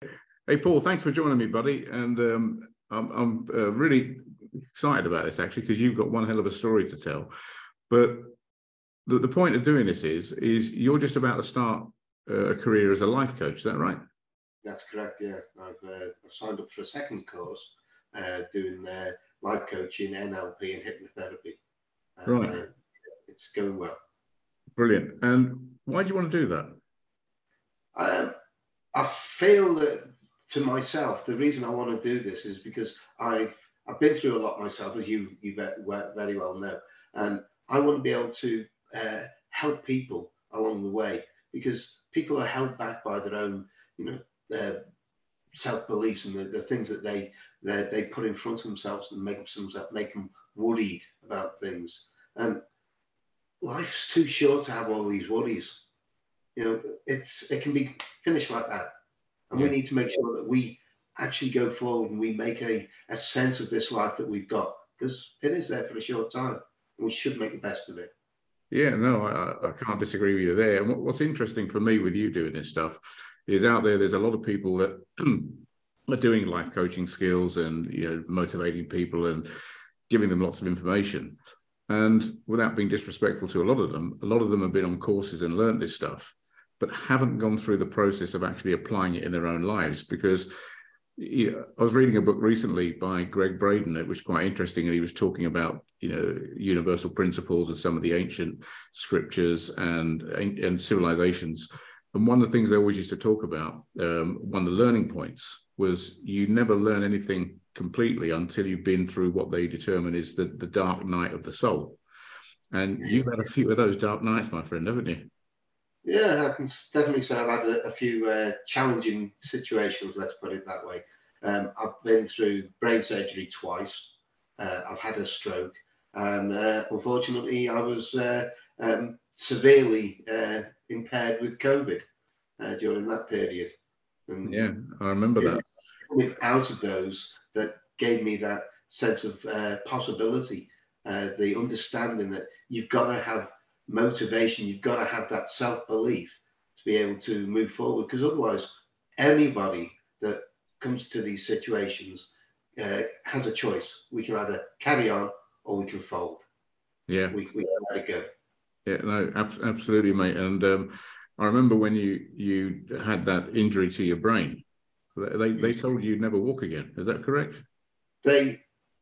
Hey, Paul, thanks for joining me, buddy. And I'm really excited about this, actually, because you've got one hell of a story to tell. But the point of doing this is you're just about to start a career as a life coach. Is that right? That's correct. Yeah, I've signed up for a second course doing life coaching, NLP, and hypnotherapy, and Right. it's going well. Brilliant. And why do you want to do that? I feel that to myself, the reason I want to do this is because I've been through a lot myself, as you very well know, and I want to be able to help people along the way, because people are held back by their own, their self beliefs and the things that they put in front of themselves and make them worried about things. And life's too short to have all these worries. It can be finished like that. And we need to make sure that we actually go forward and we make a sense of this life that we've got, because it is there for a short time and we should make the best of it. Yeah, no, I can't disagree with you there. And what's interesting for me with you doing this stuff is out there's a lot of people that are doing life coaching skills and, motivating people and giving them lots of information. And without being disrespectful to a lot of them have been on courses and learned this stuff, but haven't gone through the process of actually applying it in their own lives. Because I was reading a book recently by Greg Braden. It was quite interesting, and he was talking about universal principles and some of the ancient scriptures and civilizations. And one of the things they always used to talk about, one of the learning points, was you never learn anything completely until you've been through what they determine is the dark night of the soul. And you've had a few of those dark nights, my friend, haven't you? Yeah, I can definitely say I've had a few challenging situations, let's put it that way. I've been through brain surgery twice. I've had a stroke, and unfortunately, I was severely impaired with COVID during that period. And yeah, I remember that. Coming out of those, that gave me that sense of possibility, the understanding that you've got to have motivation, you've got to have that self-belief to be able to move forward, because otherwise anybody that comes to these situations has a choice. We can either carry on or we can fold. Yeah, we can let it go. Yeah, no, absolutely, mate. And I remember when you had that injury to your brain, they told you you'd never walk again. Is that correct?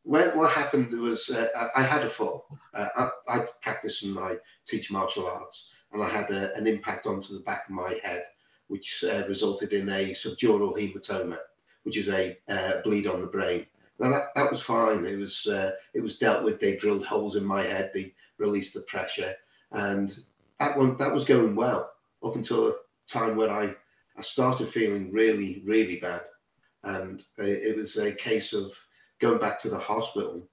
What happened was I had a fall. I practiced and I teach martial arts, and I had an impact onto the back of my head, which resulted in a subdural hematoma, which is a bleed on the brain. Now that was fine. It was dealt with. They drilled holes in my head. They released the pressure, and that was going well up until a time where I started feeling really, really bad, and it was a case of going back to the hospital,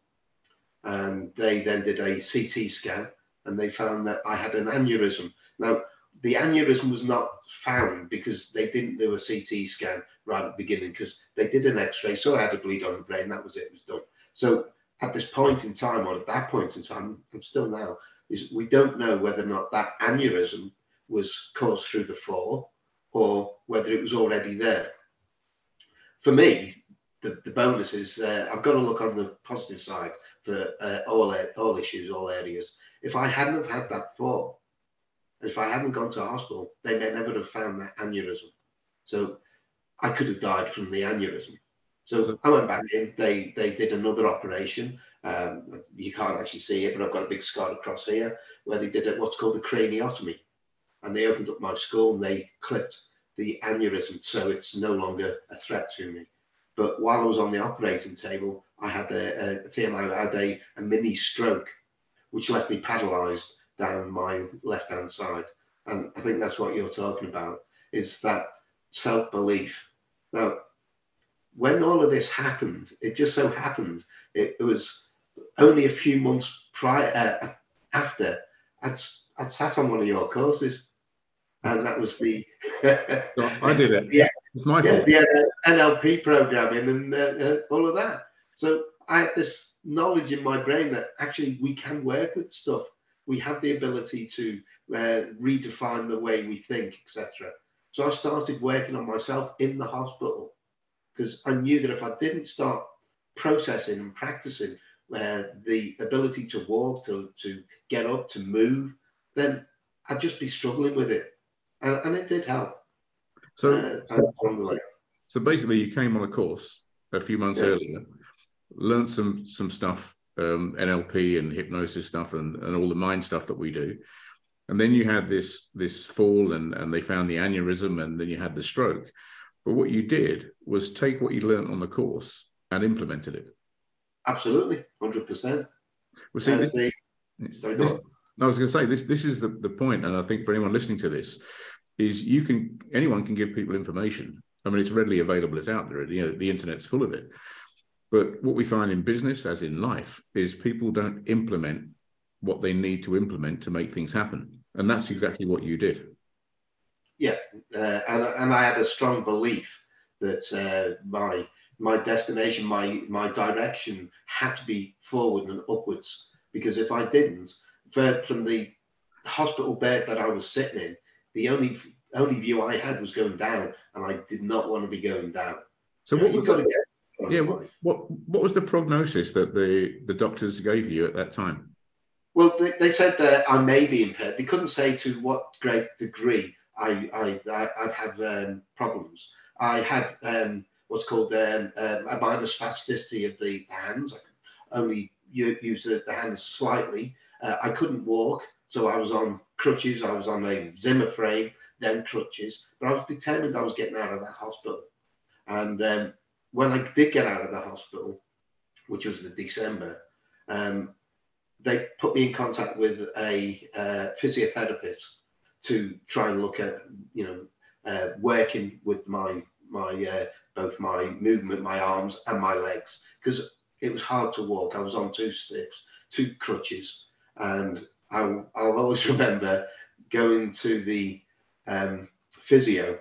and they then did a CT scan, and they found that I had an aneurysm. Now, the aneurysm was not found because they didn't do a CT scan right at the beginning, because they did an X-ray, so I had a bleed on the brain. That was it. It was done. So at this point in time, or at that point in time, and still now, is we don't know whether or not that aneurysm was caused through the fall or whether it was already there. For me, the bonus is I've got to look on the positive side for all issues, all areas. If I hadn't have had that fall, if I hadn't gone to hospital, they may never have found that aneurysm. So I could have died from the aneurysm. So I went back in. They did another operation. You can't actually see it, but I've got a big scar across here where they did what's called a craniotomy, and they opened up my skull and they clipped the aneurysm, so it's no longer a threat to me. But while I was on the operating table, I had a mini stroke, which left me paralyzed down my left-hand side. And I think that's what you're talking about, is that self-belief. Now, when all of this happened, it just so happened, it was only a few months after I'd sat on one of your courses. And that was the I did it. Yeah, it's my fault. The NLP programming and all of that. So I had this knowledge in my brain that actually we can work with stuff. We have the ability to redefine the way we think, etc. So I started working on myself in the hospital, because I knew that if I didn't start processing and practicing the ability to walk, to get up, to move, then I'd just be struggling with it. And it did help. So, Along the way. so basically, you came on a course a few months earlier, learned some stuff, NLP and hypnosis stuff, and all the mind stuff that we do. And then you had this fall, and they found the aneurysm, and then you had the stroke. But what you did was take what you learned on the course and implemented it. Absolutely, 100%. Well, see, I was going to say this is the point, and I think for anyone listening to this, is anyone can give people information. I mean, it's readily available. It's out there. You know, the internet's full of it. But what we find in business, as in life, is people don't implement what they need to implement to make things happen, and that's exactly what you did. Yeah, and I had a strong belief that my destination, my direction had to be forward and upwards, because if I didn't, from the hospital bed that I was sitting in, the only view I had was going down, and I did not want to be going down. So what was the prognosis that the doctors gave you at that time? Well, they said that I may be impaired. They couldn't say to what great degree I'd have problems. I had what's called a minor spasticity of the hands. I could only use the hands slightly. I couldn't walk, so I was on crutches. I was on a Zimmer frame, then crutches. But I was determined I was getting out of that hospital. And when I did get out of the hospital, which was the December, they put me in contact with a physiotherapist to try and look at, working with my both my movement, my arms and my legs, because it was hard to walk. I was on 2 sticks, 2 crutches, and I'll always remember going to the physio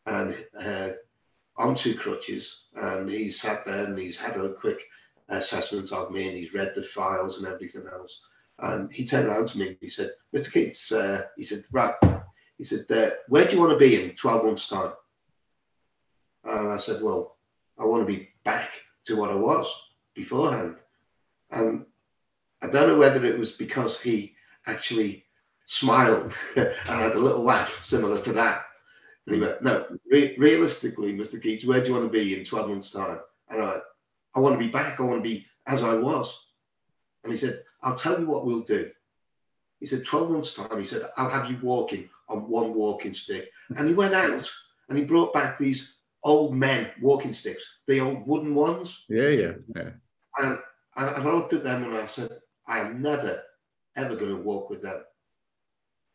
and on 2 crutches, and he sat there and he's had a quick assessment of me, and he's read the files and everything else. And he turned around to me and he said, "Mr. Keates," he said, "right," he said, "where do you want to be in 12 months' time?" And I said, "Well, I want to be back to what I was beforehand." And I don't know whether it was because he actually smiled and had a little laugh similar to that. And he went, "No, realistically, Mr. Keates, where do you want to be in 12 months' time?" And I went, "I want to be back. I want to be as I was." And he said, "I'll tell you what we'll do." He said, 12 months' time, he said, "I'll have you walking on 1 walking stick." And he went out and he brought back these old men walking sticks, the old wooden ones. Yeah. And I looked at them and I said, "I am never, ever going to walk with them."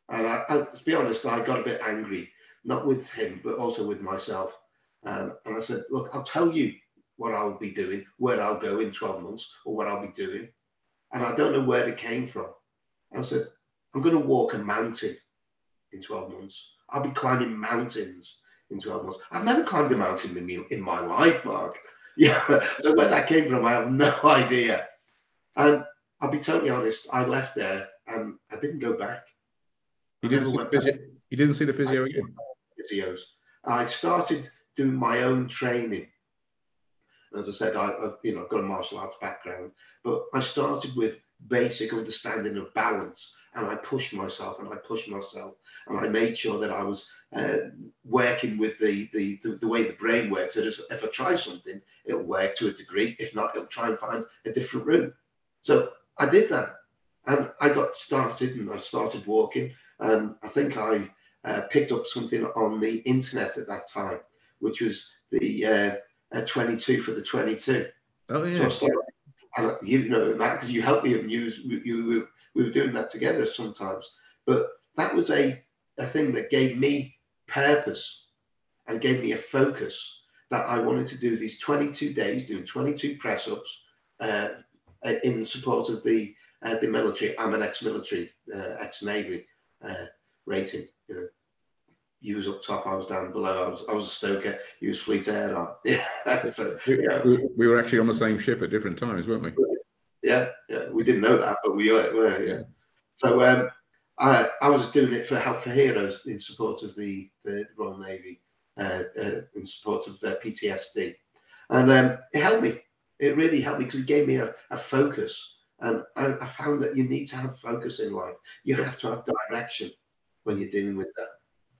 And to be honest, I got a bit angry, not with him, but also with myself. And I said, "Look, I'll tell you what I'll be doing, where I'll go in 12 months, or what I'll be doing. And I don't know where it came from." And I said, "I'm going to walk a mountain in 12 months. I'll be climbing mountains in 12 months. I've never climbed a mountain in my life, Mark." Yeah. So where that came from, I have no idea. And I'll be totally honest, I left there and I didn't go back. You didn't see the physio again? Physios. I started doing my own training. As I said, I've got a martial arts background, but I started with basic understanding of balance, and I pushed myself and and I made sure that I was working with the way the brain works. That is, if I try something, it'll work to a degree. If not, it'll try and find a different route. So I did that, and I got started, and I started walking, and I think I picked up something on the internet at that time, which was the 22 for the 22. Oh yeah. So I started, and you know that because you helped me, and we were doing that together sometimes. But that was a thing that gave me purpose and gave me a focus that I wanted to do these 22 days, doing 22 press ups in support of the military. I'm an ex-military, ex-Navy rating. You know, you was up top, I was down below. I was a stoker. You was fleet air. Yeah. So, we were actually on the same ship at different times, weren't we? Yeah. We didn't know that, but we were. Yeah. So I was doing it for Help for Heroes in support of the Royal Navy, in support of PTSD. And it helped me. It really helped me because it gave me a focus. And I found that you need to have focus in life. You have to have direction when you're dealing with that.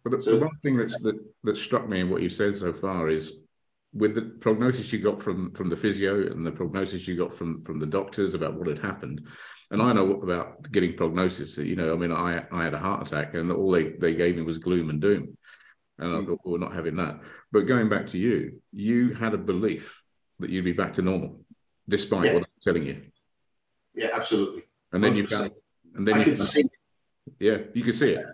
But the So one thing that struck me in what you've said so far is, with the prognosis you got from the physio and the prognosis you got from the doctors about what had happened, and I know about getting prognosis. You know, I mean, I had a heart attack, and all they gave me was gloom and doom, and I thought, we're not having that. But going back to you, you had a belief that you'd be back to normal, despite what I'm telling you. Yeah, absolutely. And then 100%. You found, and then I you could found, see it. Yeah, you could see it.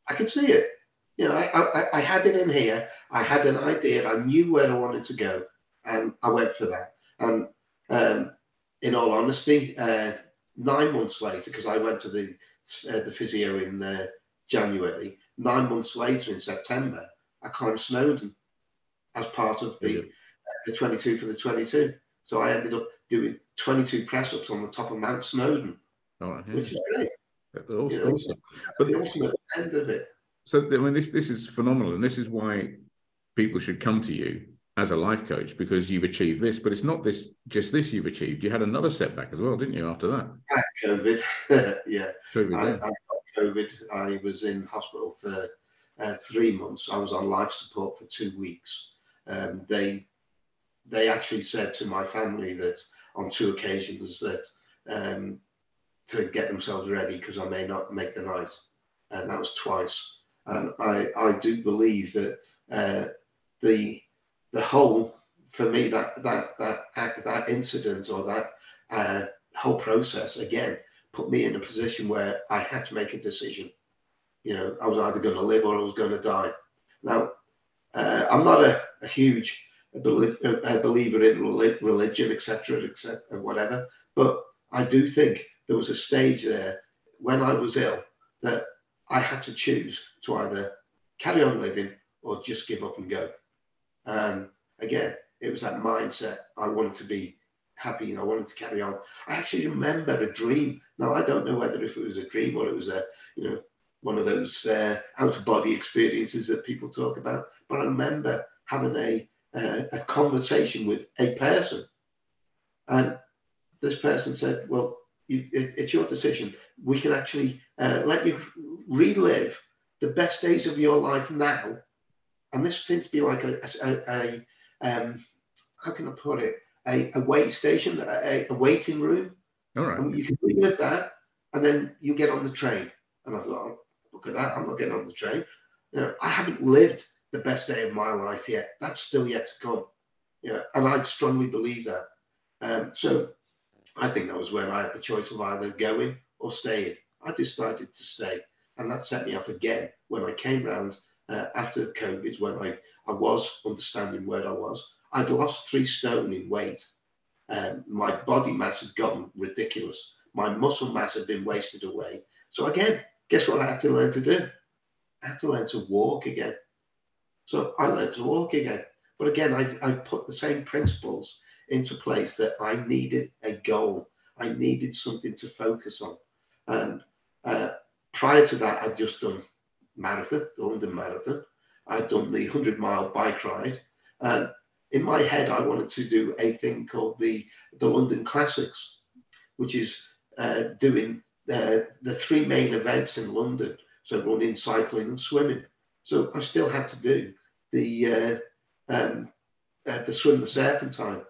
I could see it. You know, I had it in here. I had an idea. I knew where I wanted to go, and I went for that. And in all honesty, 9 months later, because I went to the physio in January, 9 months later in September, I climbed Snowdon as part of the 22 for the 22. So I ended up doing 22 press-ups on the top of Mount Snowdon, which is great. Awesome. But the ultimate end of it. So, I mean, this is phenomenal, and this is why people should come to you as a life coach, because you've achieved this. But it's not just this you've achieved. You had another setback as well, didn't you, after that? COVID. Yeah. COVID, I got COVID. I was in hospital for 3 months. I was on life support for 2 weeks. They actually said to my family that on 2 occasions that to get themselves ready because I may not make the night, and that was twice. And I do believe that the whole, for me, that incident or that whole process again put me in a position where I had to make a decision. You know, I was either going to live or I was going to die. Now, I'm not a huge believer in religion, etc., whatever, but I do think there was a stage there when I was ill that I had to choose to either carry on living or just give up and go. Again, it was that mindset. I wanted to be happy and I wanted to carry on. I actually remember a dream. Now, I don't know whether if it was a dream or it was one of those out-of-body experiences that people talk about, but I remember having a conversation with a person, and this person said, well, it's your decision. We can actually let you relive the best days of your life now. And this seems to be like a how can I put it? A wait station, a waiting room. All right. And you can relive that, and then you get on the train. And I thought, oh, look at that, I'm not getting on the train. You know, I haven't lived the best day of my life yet. That's still yet to come. Yeah, and I strongly believe that. So I think that was when I had the choice of either going or staying. I decided to stay, and that set me up again when I came round after the COVID, when I was understanding where I was. I'd lost 3 stone in weight. My body mass had gotten ridiculous. My muscle mass had been wasted away. So again, guess what I had to learn to do? I had to learn to walk again. So I learned to walk again. But again, I put the same principles into place that I needed a goal. I needed something to focus on. And prior to that, I'd just done marathon, the London Marathon. I'd done the 100-mile bike ride. And in my head, I wanted to do a thing called the London Classics, which is doing the 3 main events in London. So running, cycling and swimming. So I still had to do the swim the Serpentine.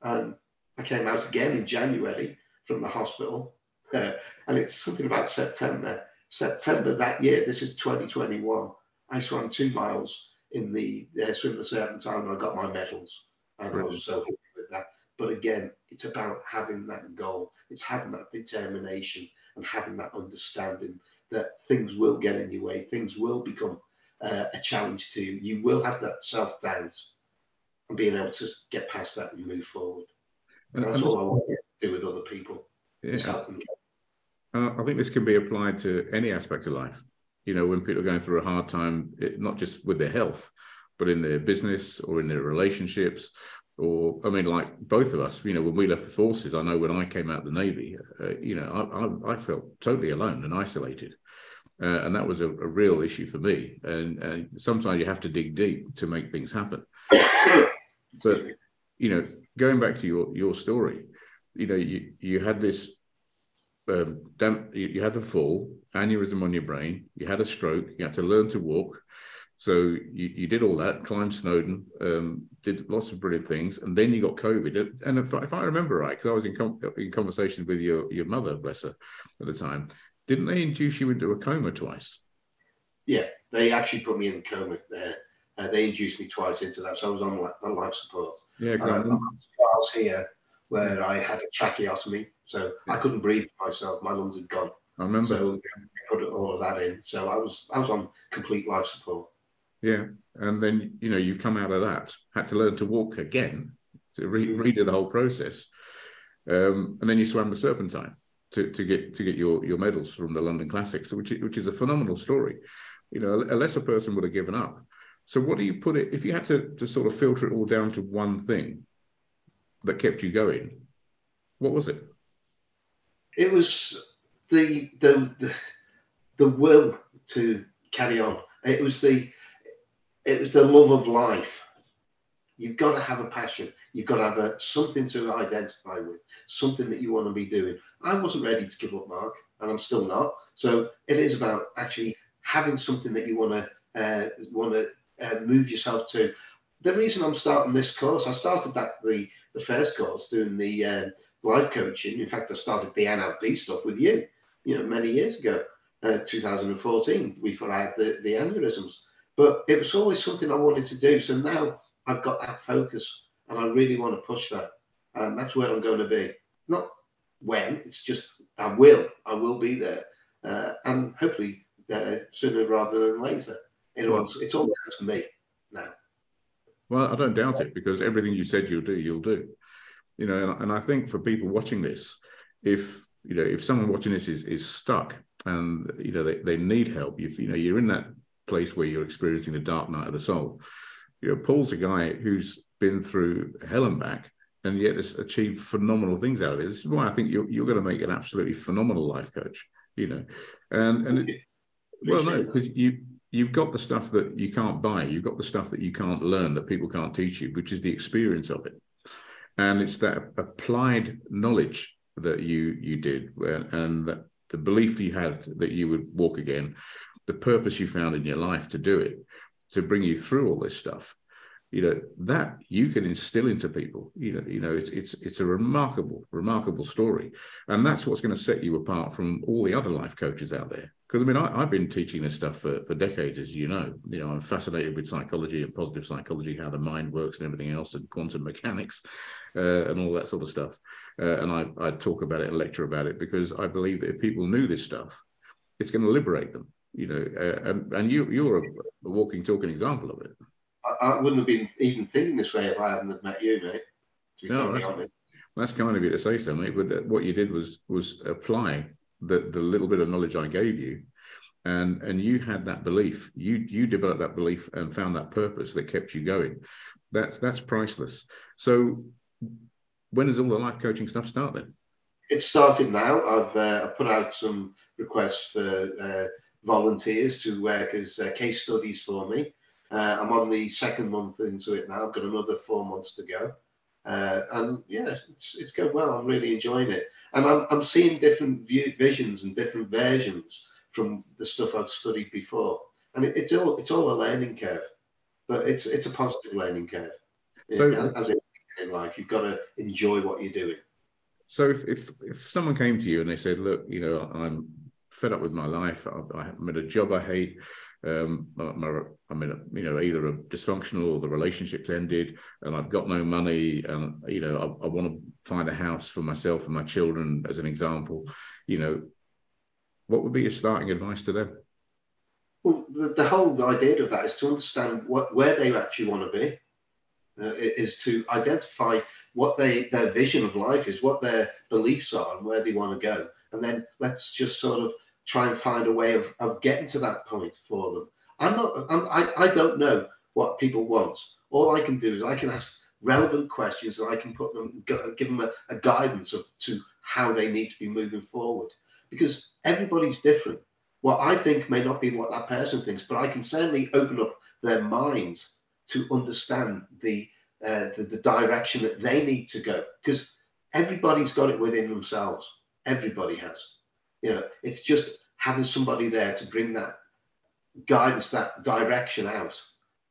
And I came out again in January from the hospital. And it's something about September. September that year, this is 2021, I swam 2 miles in the swim the Serpentine and I got my medals. And I was so happy with that. But again, it's about having that goal. It's having that determination and having that understanding that things will get in your way. Things will become a challenge to you. You will have that self-doubt, and being able to get past that and move forward. And that's all I want to do with other people. Yeah. Is help them. I think this can be applied to any aspect of life. You know, when people are going through a hard time, not just with their health, but in their business or in their relationships, or, I mean, like both of us, you know, when we left the forces, I know when I came out of the Navy, you know, I felt totally alone and isolated. And that was a real issue for me. And sometimes you have to dig deep to make things happen. But, you know, going back to your story, you know, you had this, you had a fall, aneurysm on your brain, you had a stroke, you had to learn to walk. So you did all that, climbed Snowdon, did lots of brilliant things, and then you got COVID. And if I remember right, because I was in conversation with your mother, bless her, at the time, didn't they induce you into a coma twice? Yeah, they actually put me in a coma there. They induced me twice into that, so I was on life support. Yeah, I was here where I had a tracheotomy, so I couldn't breathe myself. My lungs had gone. I remember. So they put all of that in. So I was on complete life support. Yeah, and then you know you come out of that, had to learn to walk again, to redo the whole process, and then you swam the Serpentine to get your medals from the London Classics, which is a phenomenal story. You know, a lesser person would have given up. So what do you put it, if you had to sort of filter it all down to one thing that kept you going, what was it? It was the will to carry on. It was the love of life. You've got to have a passion. You've got to have something to identify with, something that you want to be doing. I wasn't ready to give up, Mark, and I'm still not. So it is about actually having something that you want to move yourself to. The reason I'm starting this course, I started the first course doing the life coaching. In fact, I started the NLP stuff with you, many years ago, 2014, before I had the aneurysms. But it was always something I wanted to do. So now I've got that focus and I really want to push that. And that's where I'm going to be. Not when, it's just I will be there. And hopefully sooner rather than later. It's all down to me now. Well, I don't doubt it, because everything you said you'll do. You know, and I think for people watching this, if someone watching this is stuck and they need help, you're in that place where you're experiencing the dark night of the soul. Paul's a guy who's been through hell and back, and yet has achieved phenomenal things out of it. This is why I think you're going to make an absolutely phenomenal life coach. Because you've got the stuff that you can't buy, you've got the stuff that you can't learn, that people can't teach you, which is the experience of it. And it's that applied knowledge that you did, and that the belief you had that you would walk again, the purpose you found in your life to do it, to bring you through all this stuff, that you can instill into people. It's a remarkable story, and that's what's going to set you apart from all the other life coaches out there. Because I've been teaching this stuff for decades, as you know. I'm fascinated with psychology and positive psychology, how the mind works and everything else, and quantum mechanics and all that sort of stuff. And I talk about it and lecture about it, because I believe that if people knew this stuff, it's going to liberate them. And you're a walking, talking example of it. I wouldn't have been even thinking this way if I hadn't have met you, mate. To be totally honest. That's kind of you to say so, mate. But what you did was apply the little bit of knowledge I gave you, and you had that belief. You developed that belief and found that purpose that kept you going. That's priceless. So when does all the life coaching stuff start then? It started now. I've put out some requests for volunteers to work as case studies for me. I'm on the second month into it now. I've got another 4 months to go. And yeah, it's going well. I'm really enjoying it. And I'm seeing different visions and different versions from the stuff I've studied before. And it's all a learning curve, but it's a positive learning curve. So as in life, you've got to enjoy what you're doing. So if someone came to you and they said, look, I'm fed up with my life. I'm in a job I hate. I'm in either a dysfunctional or the relationship's ended, and I've got no money, and I want to find a house for myself and my children, as an example. What would be your starting advice to them? Well, the whole idea of that is to understand where they actually want to be. Is to identify what their vision of life is, what their beliefs are, and where they want to go. And then let's just sort of try and find a way of getting to that point for them. I don't know what people want. All I can do is I can ask relevant questions, and I can give them a guidance to how they need to be moving forward. Because everybody's different. what I think may not be what that person thinks, but I can certainly open up their minds to understand the direction that they need to go, because everybody's got it within themselves. Everybody has. You know, it's just having somebody there to bring that guidance, that direction out.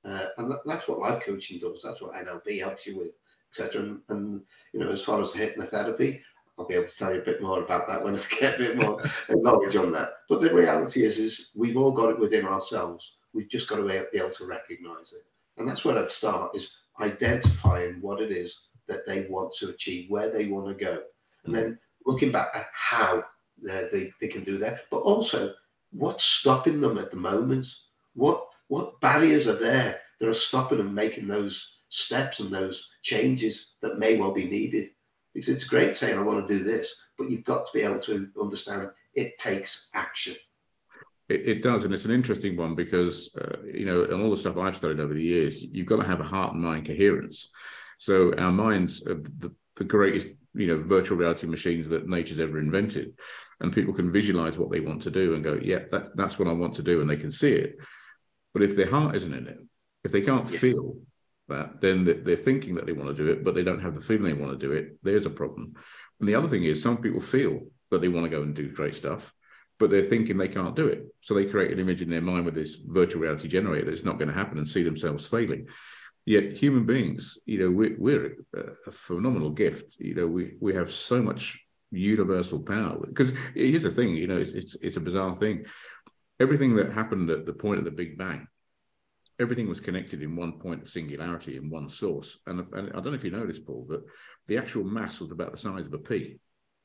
And that's what life coaching does. That's what NLP helps you with, etc. And you know, as far as the hypnotherapy, I'll be able to tell you a bit more about that when I get a bit more knowledge on that. But the reality is we've all got it within ourselves. We've just got to be able to recognize it. And that's where I'd start, is identifying what it is that they want to achieve, where they want to go. And then looking back at how they can do that, but also what's stopping them at the moment. What barriers are there that are stopping them making those steps and those changes that may well be needed? Because it's great saying I want to do this, but you've got to be able to understand it takes action. It does, and it's an interesting one because, you know, and all the stuff I've studied over the years, you've got to have a heart and mind coherence. So our minds are the greatest, you know, virtual reality machines that nature's ever invented, and people can visualize what they want to do and go, yeah, that's what I want to do, and they can see it. But if their heart isn't in it, if they can't feel that, then they're thinking that they want to do it, but they don't have the feeling they want to do it. There's a problem. And the other thing is, some people feel that they want to go and do great stuff, but they're thinking they can't do it. So they create an image in their mind with this virtual reality generator that it's not going to happen, and see themselves failing. Yet human beings, you know, we're a phenomenal gift. You know, we have so much universal power. Because here's the thing, you know, it's a bizarre thing. Everything that happened at the point of the Big Bang, everything was connected in one point of singularity, in one source. And I don't know if you know this, Paul, but the actual mass was about the size of a pea.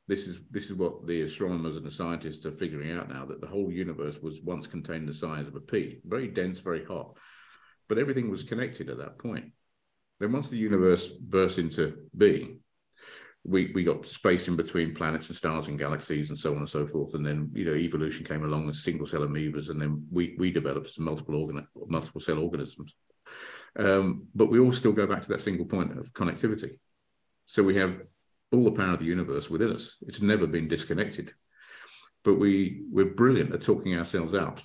This is what the astronomers and the scientists are figuring out now, that the whole universe was once contained the size of a pea, very dense, very hot, but everything was connected at that point. Then once the universe burst into being, we got space in between planets and stars and galaxies and so on and so forth. And then, you know, evolution came along as single cell amoebas, and then we developed some multiple cell organisms. But we all still go back to that single point of connectivity. So we have all the power of the universe within us. It's never been disconnected. But we're brilliant at talking ourselves out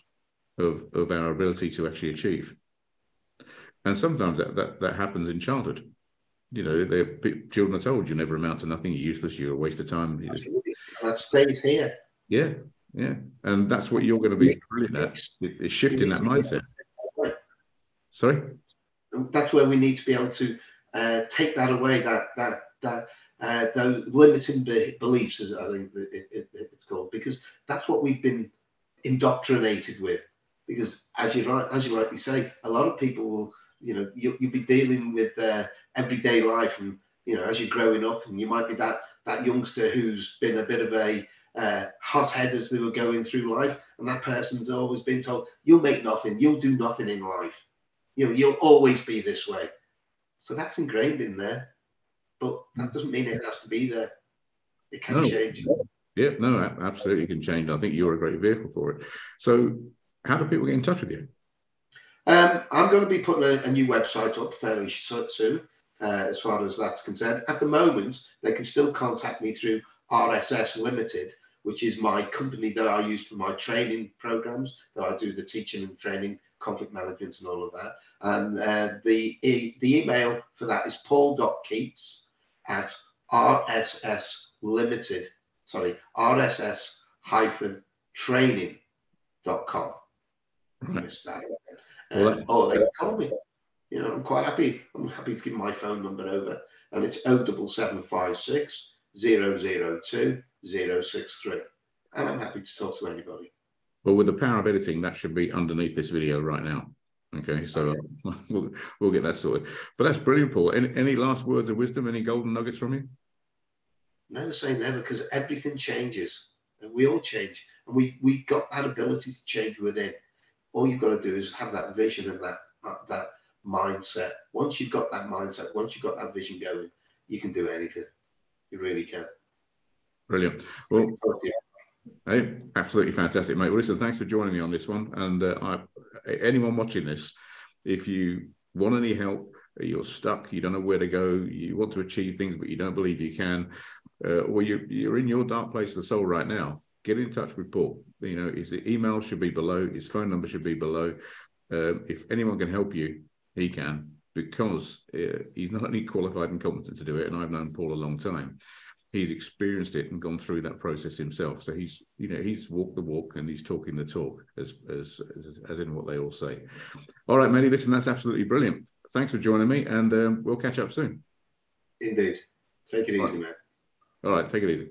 of our ability to actually achieve. And sometimes that happens in childhood. You know, children are told you never amount to nothing, you're useless, you're a waste of time. Absolutely. And that stays here. Yeah, yeah. And that's what you're going to be brilliant at, is shifting that mindset. Sorry? That's where we need to be able to take that away, those limiting beliefs, as I think it's called, because that's what we've been indoctrinated with. Because as you rightly say, a lot of people will, you know, you'll be dealing with everyday life, and you know, as you're growing up, and you might be that youngster who's been a bit of a hothead as they were going through life, and that person's always been told, you'll make nothing, you'll do nothing in life, you know, you'll always be this way. So that's ingrained in there, but that doesn't mean it has to be there. It can change. Yeah, no, absolutely can change. I think you're a great vehicle for it. So how do people get in touch with you? I'm going to be putting a new website up fairly soon, as far as that's concerned. At the moment, they can still contact me through RSS Limited, which is my company that I use for my training programs, that I do the teaching and training, conflict management and all of that. And the email for that is paul.keates at rss-training.com. Right. Or they can call me. You know, I'm quite happy. I'm happy to give my phone number over, and it's 07756 002 063. And I'm happy to talk to anybody. Well, with the power of editing, that should be underneath this video right now. Okay, so we'll get that sorted. But that's brilliant, Paul. Any last words of wisdom? Any golden nuggets from you? Never say never, because everything changes, and we all change, and we've got that ability to change within. All you've got to do is have that vision and that mindset. Once you've got that mindset, once you've got that vision going, you can do anything. You really can. Brilliant. Well, hey, absolutely fantastic, mate. Well, listen, thanks for joining me on this one. And anyone watching this, if you want any help, you're stuck, you don't know where to go, you want to achieve things, but you don't believe you can, or you're in your dark place of the soul right now, get in touch with Paul. You know, his email should be below, his phone number should be below. If anyone can help you, he can, because he's not only qualified and competent to do it, and I've known Paul a long time. He's experienced it and gone through that process himself. So he's, you know, he's walked the walk and he's talking the talk, as in what they all say. All right, matey, listen, that's absolutely brilliant. Thanks for joining me, and we'll catch up soon. Indeed. Take it easy, man. All right, take it easy.